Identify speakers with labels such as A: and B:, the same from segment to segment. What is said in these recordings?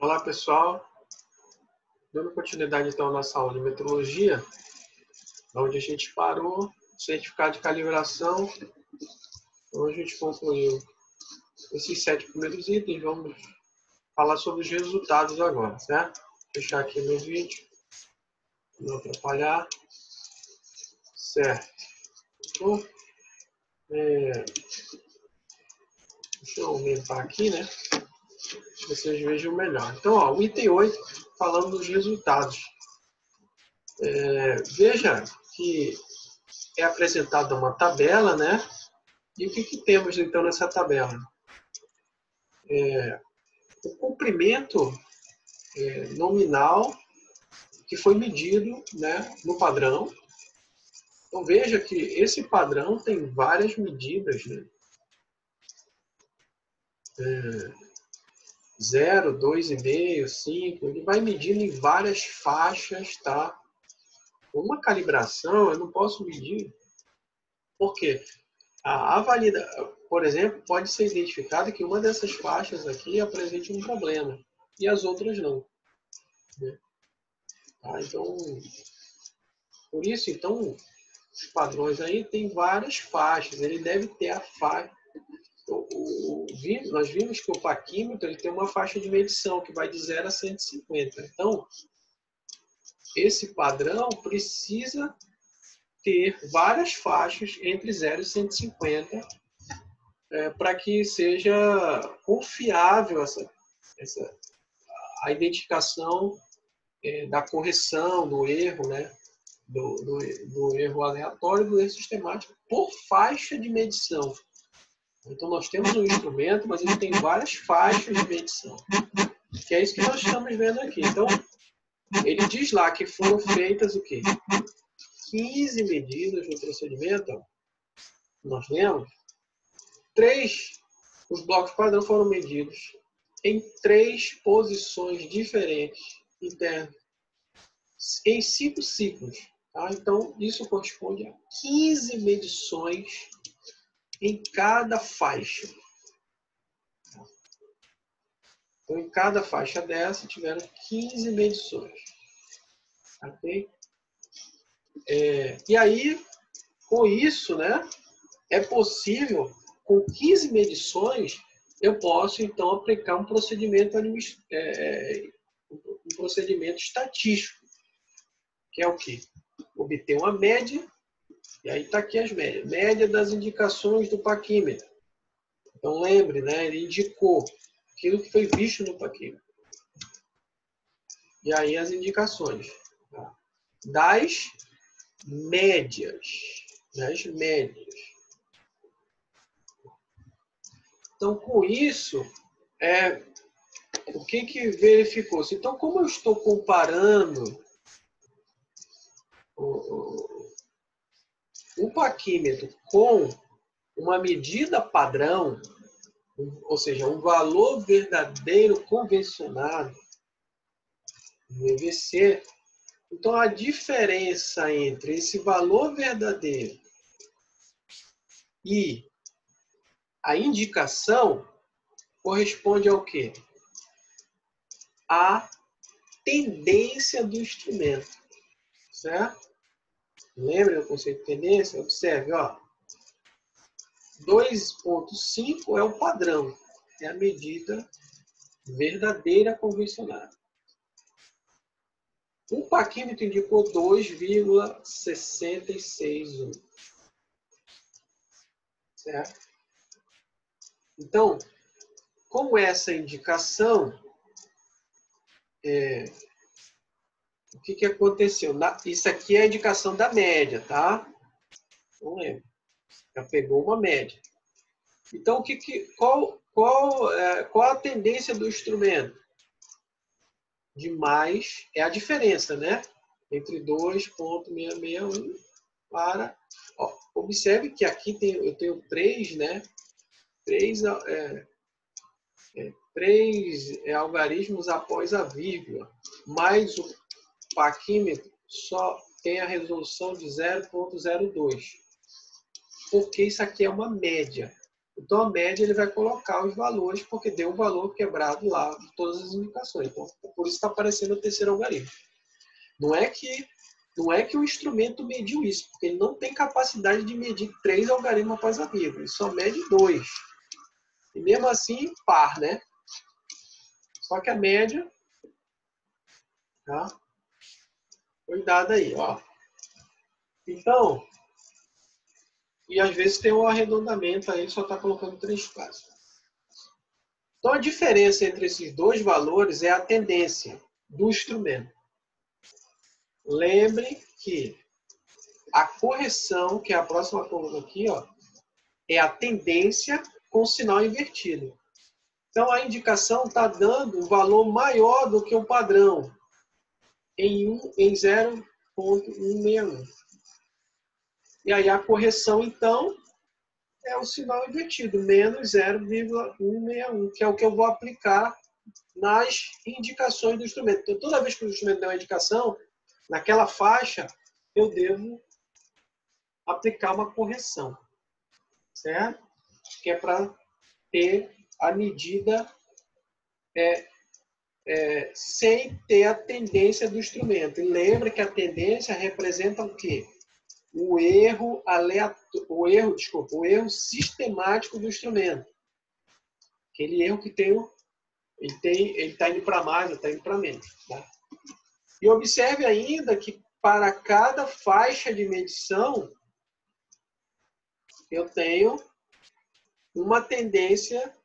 A: Olá, pessoal. Dando continuidade, então, à nossa aula de metrologia, onde a gente parou, certificado de calibração, onde a gente concluiu esses 7 primeiros itens. Vamos falar sobre os resultados agora, certo? Vou fechar aqui meu vídeo, não atrapalhar. Certo. Então, deixa eu aumentar aqui, né? Que vocês vejam melhor. Então, ó, o item 8, falando dos resultados. Veja que é apresentada uma tabela, né? E o que temos, então, nessa tabela? O comprimento nominal que foi medido, né, no padrão. Então, veja que esse padrão tem várias medidas, né? 0, 2,5, 5. Ele vai medindo em várias faixas, tá? Uma calibração eu não posso medir. Por quê? Por exemplo, pode ser identificado que uma dessas faixas aqui apresente um problema e as outras não, né? Tá? Então, por isso, então, os padrões aí tem várias faixas. Ele deve ter a faixa. Nós vimos que o paquímetro ele tem uma faixa de medição que vai de 0 a 150. Então, esse padrão precisa ter várias faixas entre 0 e 150 para que seja confiável a identificação da correção, do erro, né? do erro aleatório, do erro sistemático, por faixa de medição. Então, nós temos um instrumento, mas ele tem várias faixas de medição. Que é isso que nós estamos vendo aqui. Então, ele diz lá que foram feitas o quê? 15 medidas no procedimento. Ó. Nós vemos. Os blocos padrão foram medidos em 3 posições diferentes internas, em 5 ciclos. Tá? Então, isso corresponde a 15 medições em cada faixa. Então, em cada faixa dessa, tiveram 15 medições. Ok? E aí, com isso, né, é possível, com 15 medições, eu posso, então, aplicar um procedimento estatístico, que é o quê? Obter uma média, e aí está aqui as médias. Média das indicações do paquímetro. Então, lembre, né, ele indicou aquilo que foi visto no paquímetro. E aí as indicações. Tá? Das médias. Então, com isso, o que verificou-se? Então, como eu estou comparando o paquímetro com uma medida padrão, ou seja, um valor verdadeiro convencionado, VVC, então a diferença entre esse valor verdadeiro e a indicação corresponde ao quê? A tendência do instrumento, certo? Lembra do conceito de tendência? Observe, ó. 2,5 é o padrão, é a medida verdadeira convencionada. O paquímetro indicou 2,661. Certo? Então, com essa indicação, o que aconteceu? Isso aqui é a indicação da média, tá? Não lembro. Já pegou uma média. Então, qual a tendência do instrumento? De mais é a diferença, né? Entre 2,661 para... Ó, observe que aqui eu tenho 3, né? 3 algarismos após a vírgula, mas o paquímetro só tem a resolução de 0,02. Porque isso aqui é uma média. Então, a média ele vai colocar os valores, porque deu um valor quebrado lá de todas as indicações. Então, por isso está aparecendo o terceiro algarismo. Não é que o instrumento mediu isso, porque ele não tem capacidade de medir 3 algarismos após a vírgula. Ele só mede 2. E mesmo assim, par, né? Só que a média, tá? Foi dada aí, ó. Então, e às vezes tem um arredondamento aí, só está colocando 3 casos. Então, a diferença entre esses dois valores é a tendência do instrumento. Lembre que a correção, que é a próxima coluna aqui, ó, é a tendência com sinal invertido. Então, a indicação está dando um valor maior do que o padrão em 0,161. E aí a correção, então, é o sinal invertido, menos 0,161, que é o que eu vou aplicar nas indicações do instrumento. Então, toda vez que o instrumento der uma indicação, naquela faixa, eu devo aplicar uma correção, certo? Que é para ter a medida sem ter a tendência do instrumento. E lembre que a tendência representa o quê? O erro sistemático do instrumento. Aquele erro que ele está indo para mais ou está indo para menos. Tá? E observe ainda que para cada faixa de medição, eu tenho uma tendência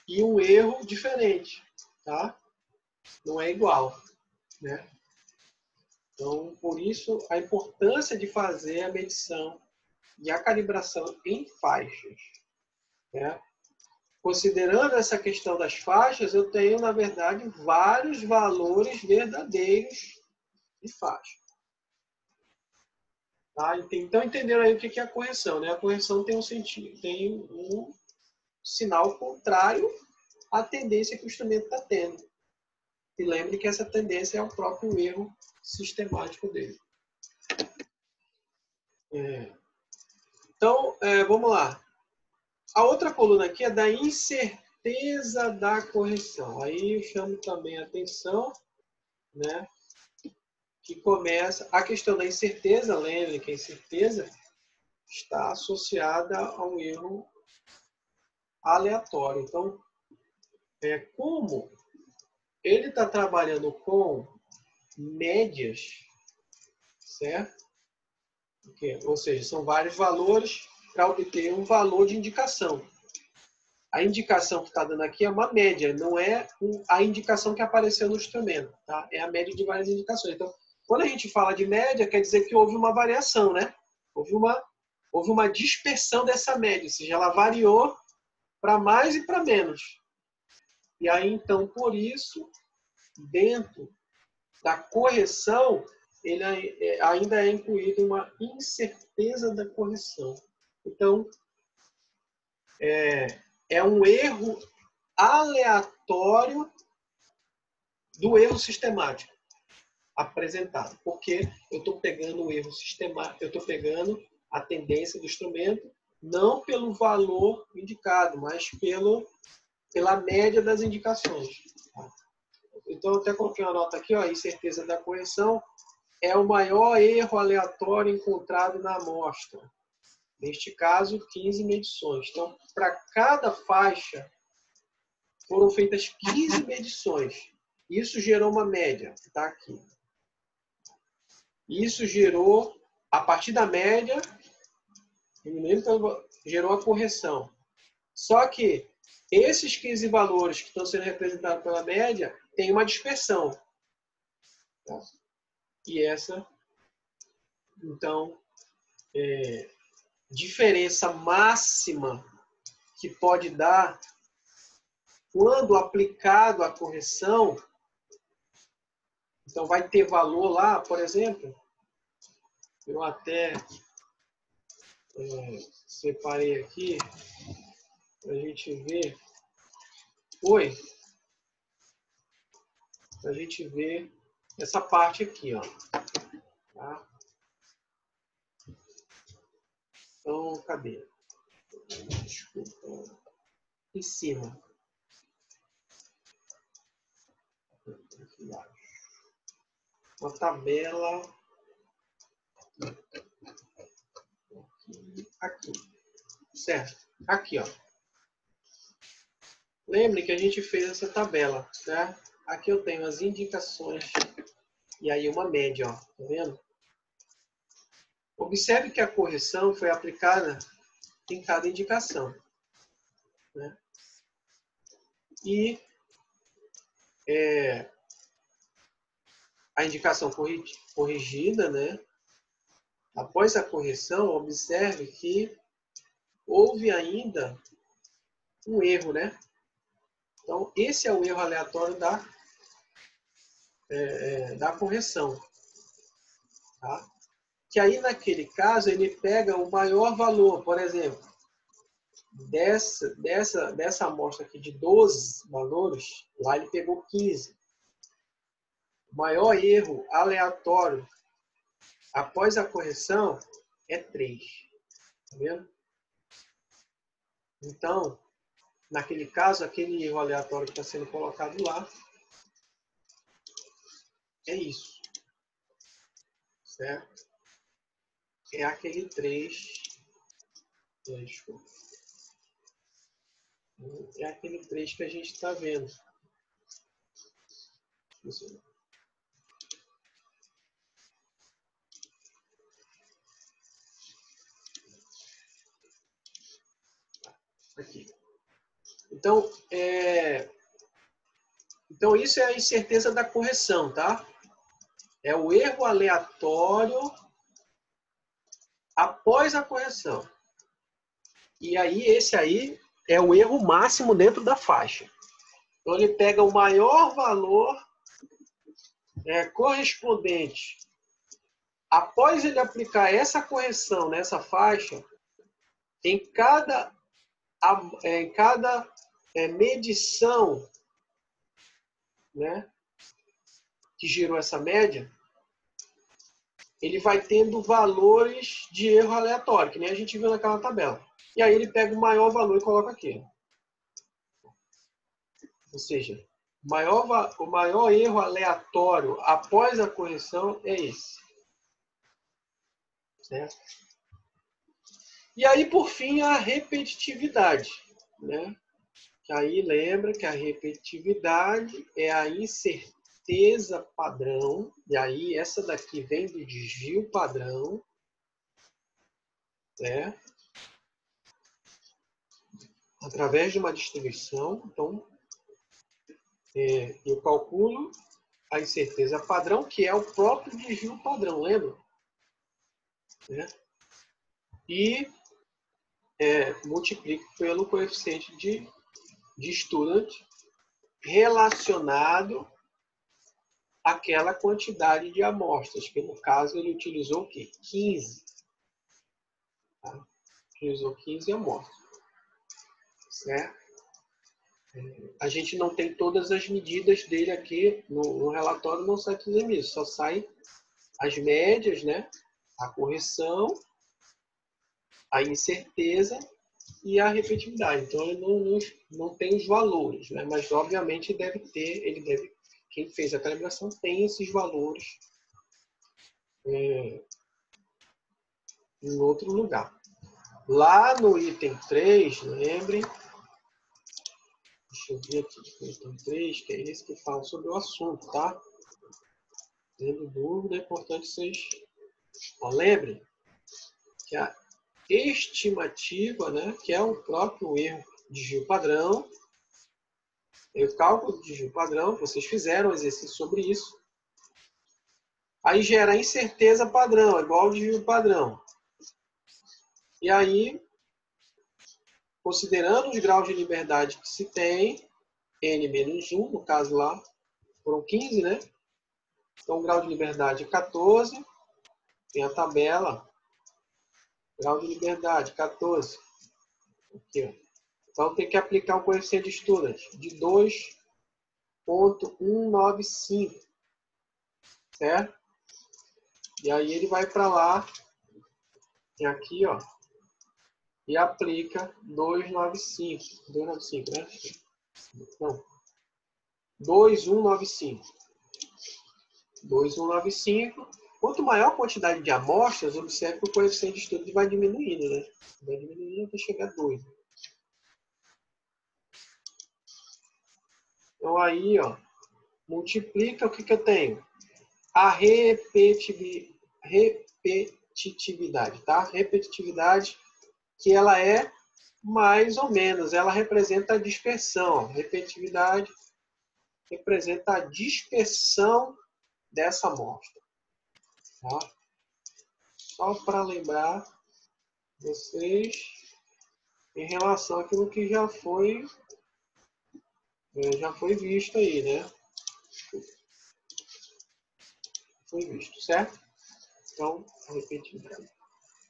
A: e um erro diferente. Tá? Não é igual. Né? Então, por isso, a importância de fazer a medição e a calibração em faixas. Né? Considerando essa questão das faixas, eu tenho, na verdade, vários valores verdadeiros de faixa. Tá? Então, entenderam aí o que é a correção. Né? A correção tem um sentido, tem um sinal contrário à tendência que o instrumento está tendo. E lembre que essa tendência é o próprio erro sistemático dele. Então, vamos lá. A outra coluna aqui é da incerteza da correção. Aí eu chamo também a atenção, né? Que começa a questão da incerteza. Lembre que a incerteza está associada a um erro aleatório. Então, como ele está trabalhando com médias, certo? Ou seja, são vários valores para obter um valor de indicação. A indicação que está dando aqui é uma média, não é a indicação que apareceu no instrumento. Tá? É a média de várias indicações. Então, quando a gente fala de média, quer dizer que houve uma variação, né? Houve uma dispersão dessa média, ou seja, ela variou para mais e para menos. E aí, então, por isso, dentro da correção, ele ainda é incluído uma incerteza da correção. Então, é um erro aleatório do erro sistemático apresentado. Porque eu estou pegando o erro sistemático, eu estou pegando a tendência do instrumento, não pelo valor indicado, mas pela média das indicações. Então, eu até coloquei uma nota aqui, ó, a incerteza da correção é o maior erro aleatório encontrado na amostra. Neste caso, 15 medições. Então, para cada faixa, foram feitas 15 medições. Isso gerou uma média, que está aqui. Isso gerou, a partir da média, gerou a correção. Só que esses 15 valores que estão sendo representados pela média têm uma dispersão. Tá? E essa, então, diferença máxima que pode dar quando aplicado a correção, então vai ter valor lá, por exemplo, eu até separei aqui para a gente ver. Para a gente ver essa parte aqui, ó. Tá? Então, cadê? Desculpa. Em cima. Uma tabela aqui, certo? Aqui, ó. Lembre que a gente fez essa tabela, certo? Aqui eu tenho as indicações e aí uma média, ó. Tá vendo? Observe que a correção foi aplicada em cada indicação, né? E a indicação corrigida, né? Após a correção, observe que houve ainda um erro, né? Então, esse é o erro aleatório da correção. Tá? Que aí, naquele caso, ele pega o maior valor. Por exemplo, dessa amostra aqui de 12 valores, lá ele pegou 15. O maior erro aleatório após a correção é 3. Tá vendo? Então, naquele caso, aquele erro aleatório que está sendo colocado lá é isso. Certo? É aquele 3. Desculpa. É aquele 3 que a gente está vendo. Aqui. Então, isso é a incerteza da correção, tá? É o erro aleatório após a correção. E aí, esse aí é o erro máximo dentro da faixa. Então, ele pega o maior valor correspondente. Após ele aplicar essa correção nessa faixa, em cada medição, né, que gerou essa média, ele vai tendo valores de erro aleatório, que nem a gente viu naquela tabela. E aí ele pega o maior valor e coloca aqui. Ou seja, o maior erro aleatório após a correção é esse. Certo? E aí, por fim, a repetitividade. Né? Que aí lembra que a repetitividade é a incerteza padrão. E aí essa daqui vem do desvio padrão. Né? Através de uma distribuição. Então, eu calculo a incerteza padrão, que é o próprio desvio padrão, lembra? Né? E multiplico pelo coeficiente de student relacionado àquela quantidade de amostras, que no caso ele utilizou o quê? 15. Tá? Utilizou 15 amostras. Certo? A gente não tem todas as medidas dele aqui no relatório, não sai tudo isso, só sai as médias, né? A correção, a incerteza e a repetitividade. Então, ele não tem os valores, né? Mas, obviamente, quem fez a calibração tem esses valores em outro lugar. Lá no item 3, lembrem, deixa eu ver aqui, no item 3, que é esse que fala sobre o assunto, tá? Tendo dúvida, é importante vocês lembrem que a estimativa, né, que é o próprio erro de desvio padrão, o cálculo de desvio padrão, vocês fizeram um exercício sobre isso. Aí gera incerteza padrão, igual ao desvio padrão. E aí, considerando os graus de liberdade que se tem, n-1, no caso lá, foram 15, né? Então, o grau de liberdade é 14. Tem a tabela. Grau de liberdade, 14. Aqui, ó. Então, tem que aplicar o coeficiente de Student de 2,195. Certo? E aí ele vai para lá. Tem aqui, ó. e aplica 295. 295, né? Não. 2195. 2195. Quanto maior a quantidade de amostras, observe que o coeficiente de estudo vai diminuindo, né? Vai diminuindo até chegar a 2. Então aí, ó, multiplica, o que que eu tenho? A repetitividade, tá? Repetitividade, que ela é mais ou menos, ela representa a dispersão. Repetitividade representa a dispersão dessa amostra. Tá? Só para lembrar vocês em relação àquilo que já foi visto aí, né? Foi visto, certo? Então, repetitividade.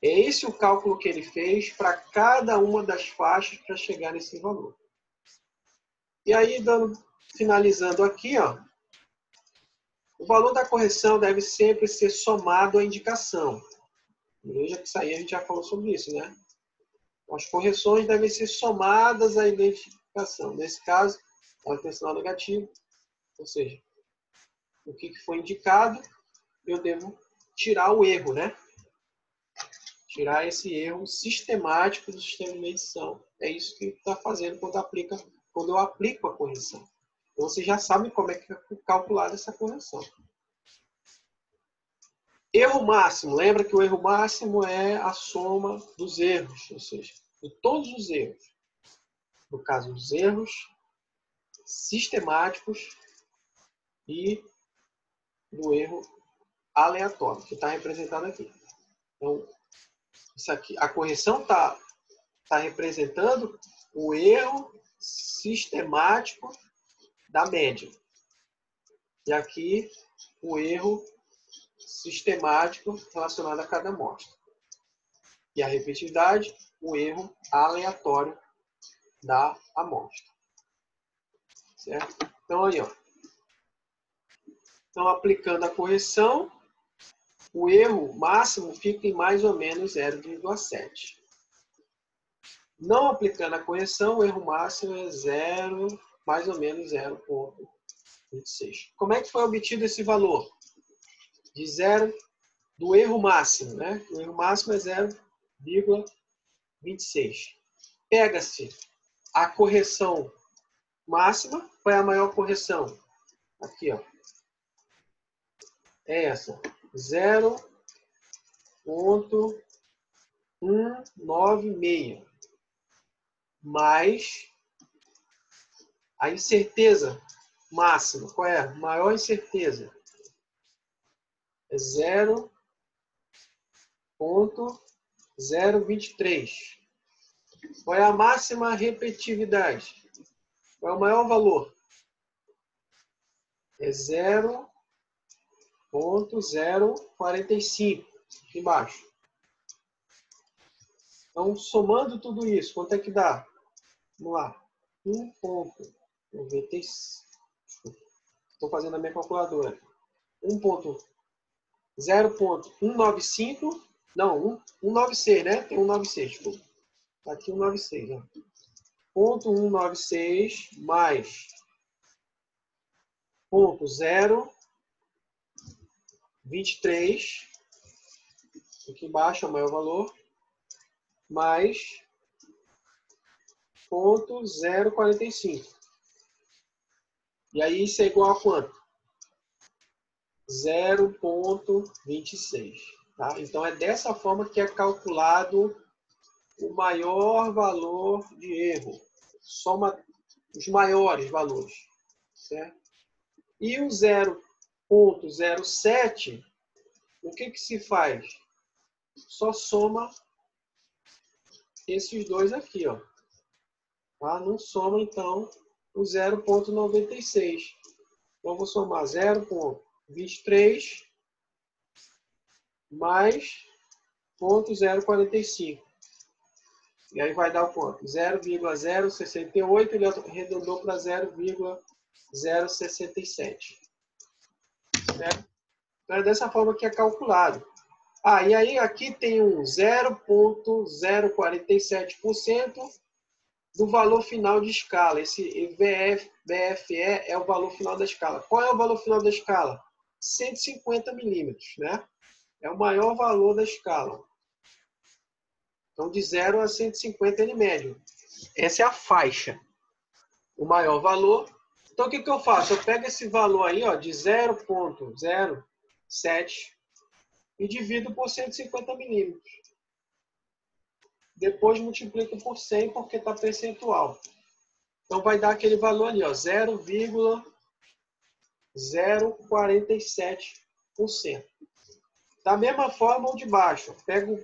A: É esse o cálculo que ele fez para cada uma das faixas para chegar nesse valor. E aí, finalizando aqui, ó, o valor da correção deve sempre ser somado à indicação. Veja que isso aí a gente já falou sobre isso, né? As correções devem ser somadas à identificação. Nesse caso, ela tem sinal negativo, ou seja, o que foi indicado, eu devo tirar o erro, né? Tirar esse erro sistemático do sistema de medição. É isso que está fazendo quando eu aplico a correção. Então, vocês já sabem como é que é calculada essa correção. Erro máximo. Lembra que o erro máximo é a soma dos erros, ou seja, de todos os erros. No caso, dos erros sistemáticos e do erro aleatório, que está representado aqui. Então, isso aqui, a correção está representando o erro sistemático da média. E aqui, o erro sistemático relacionado a cada amostra. E a repetitividade, o erro aleatório da amostra. Certo? Então, aí, ó. Então, aplicando a correção, o erro máximo fica em mais ou menos 0,7. Não aplicando a correção, o erro máximo é mais ou menos 0,26. Como é que foi obtido esse valor? De do erro máximo, né? O erro máximo é 0,26. Pega-se a correção máxima. Qual é a maior correção? Aqui, ó. É essa. 0,196. Mais a incerteza máxima. Qual é? Maior incerteza. É 0,023. Qual é a máxima repetitividade? Qual é o maior valor? É 0,045. Aqui embaixo. Então, somando tudo isso, quanto é que dá? Vamos lá. 1,96. Estou fazendo a minha calculadora. 0,195. Não, 196, né? Tem 196, desculpa. Está aqui 196, né? 0,196 mais 0,023. Aqui embaixo é o maior valor. Mais 0,045. E aí isso é igual a quanto? 0,26. Tá? Então é dessa forma que é calculado o maior valor de erro. Soma os maiores valores. Certo? E o 0,07, o que se faz? Só soma esses dois aqui, ó. Tá? Não soma, então, o 0,96. Então, eu vou somar 0,23 mais 0,045. E aí vai dar o quanto? 0,068, ele arredondou para 0,067. Certo? Então, é dessa forma que é calculado. Ah, e aí aqui tem um 0,047% do valor final de escala. Esse BFE é o valor final da escala. Qual é o valor final da escala? 150 milímetros, né? É o maior valor da escala. Então, de 0 a 150 ele mede. Essa é a faixa. O maior valor. Então, o que eu faço? Eu pego esse valor aí, ó, de 0,07 e divido por 150 milímetros. Depois multiplico por 100 porque está percentual. Então, vai dar aquele valor ali, ó, 0,047%. Da mesma forma, o de baixo. Pego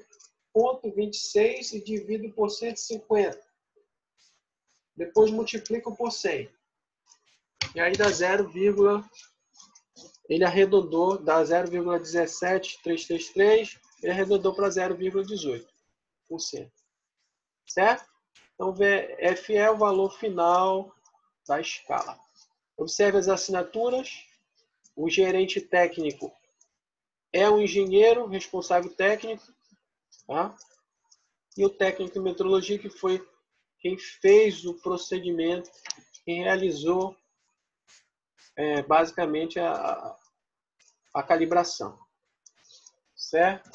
A: 0,26 e divido por 150. Depois multiplico por 100. E aí dá 0, ele arredondou, dá 0,17333, ele arredondou para 0,18%. Certo? Então, VF é o valor final da escala. Observe as assinaturas. O gerente técnico é o engenheiro responsável técnico, tá? E o técnico de metrologia, que foi quem fez o procedimento, quem realizou basicamente a calibração. Certo?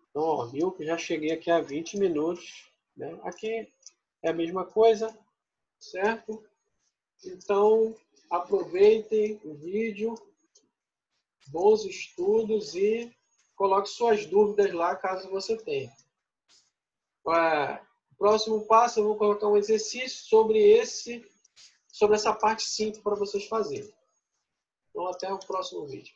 A: Então, ó, viu que já cheguei aqui a 20 minutos. Né? Aqui é a mesma coisa, certo? Então, aproveitem o vídeo, bons estudos e coloque suas dúvidas lá, caso você tenha. Próximo passo, eu vou colocar um exercício sobre essa parte 5 para vocês fazerem. Então, até o próximo vídeo.